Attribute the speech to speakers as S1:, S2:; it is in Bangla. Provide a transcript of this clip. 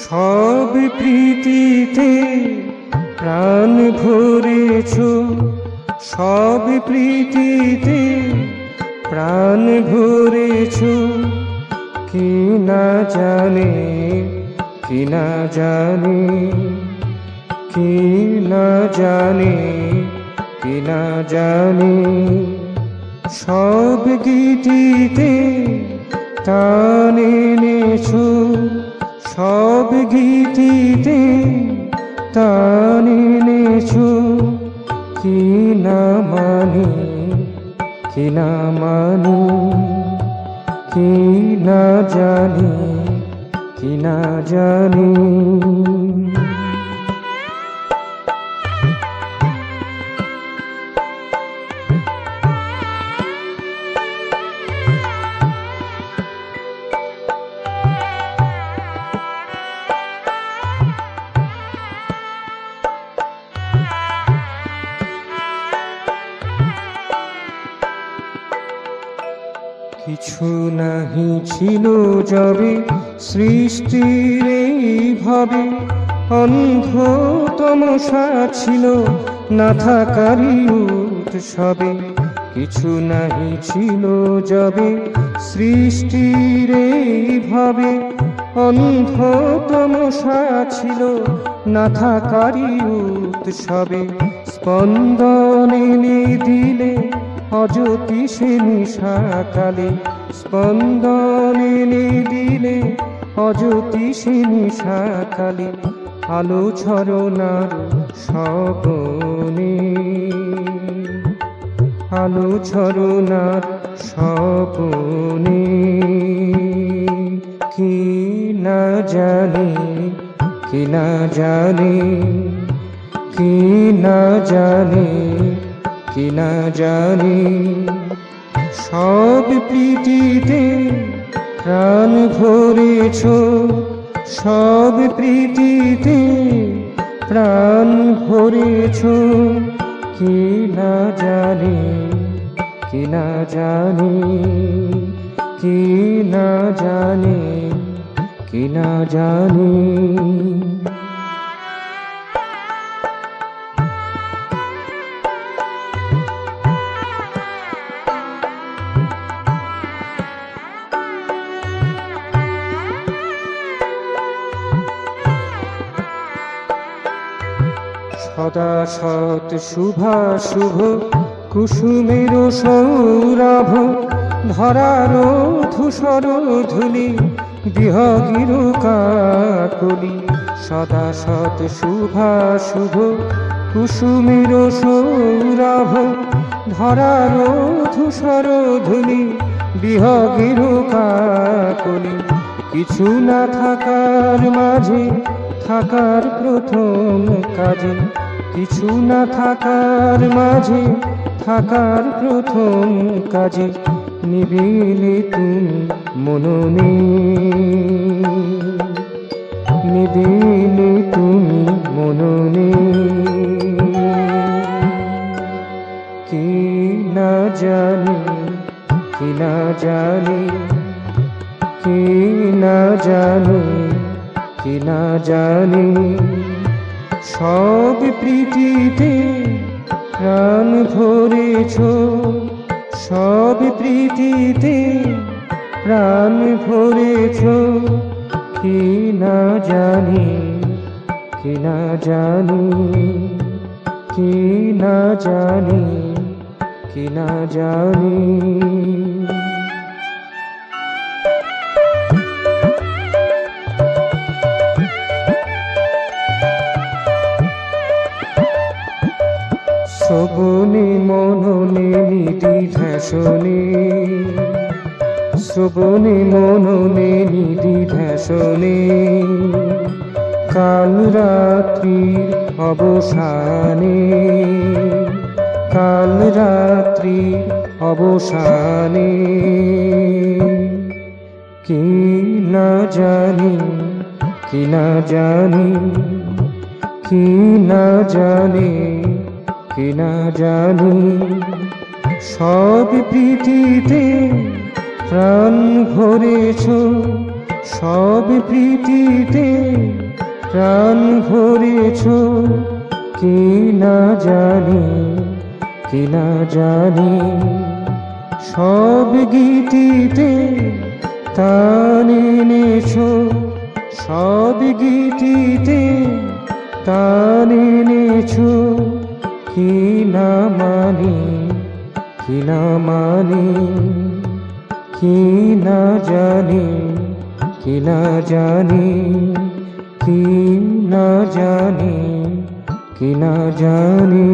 S1: সব প্রীতিতে প্রাণ ভরেছ, সব প্রীতিতে প্রাণ ভরেছ। কি না জানে, কি না জানে, কি না জানে, কি না জানে। সব গীতিতে টান এনেছ, সব গীতিতে টান এনেছ। কি না মানি, কি না মানি, কি না জানি, কি না জানি। কিছু নাহি ছিল যবে সৃষ্টির এইভাবে, অন্ধ তমসা ছিল না থাকারই উৎসবে। কিছু নাহি ছিল যবে সৃষ্টির এইভাবে, অন্ধ তমসা ছিল না থাকারই উৎসবে। স্পন্দন এনে দিলে অজ্যোতি সে নিশাকালে, স্পন্দন এনে দিলে অজ্যোতি সে নিশাকালে। আলো ঝরনার স্বপনে, আলো ঝরনার স্বপনে। কি না জানে, কি না জানে, কি না জানে, কি না জানি। সব প্রীতিতে প্রাণ ভরেছ, সব প্রীতিতে প্রাণ ভরেছ। কি না জানি, কি না জানি, কি না জানি, কি না জানি। সদা সৎ শুভাশুভ কুসুমের সৌরভ, ধরার ধূসর ধুলি বিহগির কাকলি। সদা সৎ শুভাশুভ কুসুমের সৌরভ, ধরার ধূসর ধুলি বিহগির কাকলি। কিছু না থাকার মাঝে থাকার প্রথম কাজে, কিছু না থাকার মাঝে থাকার প্রথম কাজে। নিবিলে তুমি মননে, নিবিলে তুমি মননে। কি না জানি, কি না জানি, কি না জানি, কি না জানি। সব প্রীতিতে প্রাণ ভরেছ, সব প্রীতিতে প্রাণ ভরেছ। কি না জানি, কি না জানি, কি না জানি, কি না জানি। শ্রবণে মননে নিদিধ্যাসনে, শ্রবণে মননে নিদিধ্যাসনে। কাল রাত্রির অবসানে, কাল রাত্রির অবসানে। কি না জানি, কি না জানি, কি না জানি, কি না জানি। সব প্রীতিতে প্রাণ ভরেছ, সব প্রীতিতে প্রাণ ভরেছ, কি না জানি, কি না জানি। সব গীতিতে তান এনেছ, সব গীতিতে তান এনেছ, কি না মানি, কি না মানি, কি না জানি, কি না জানি, কি না জানি, কি না জানি।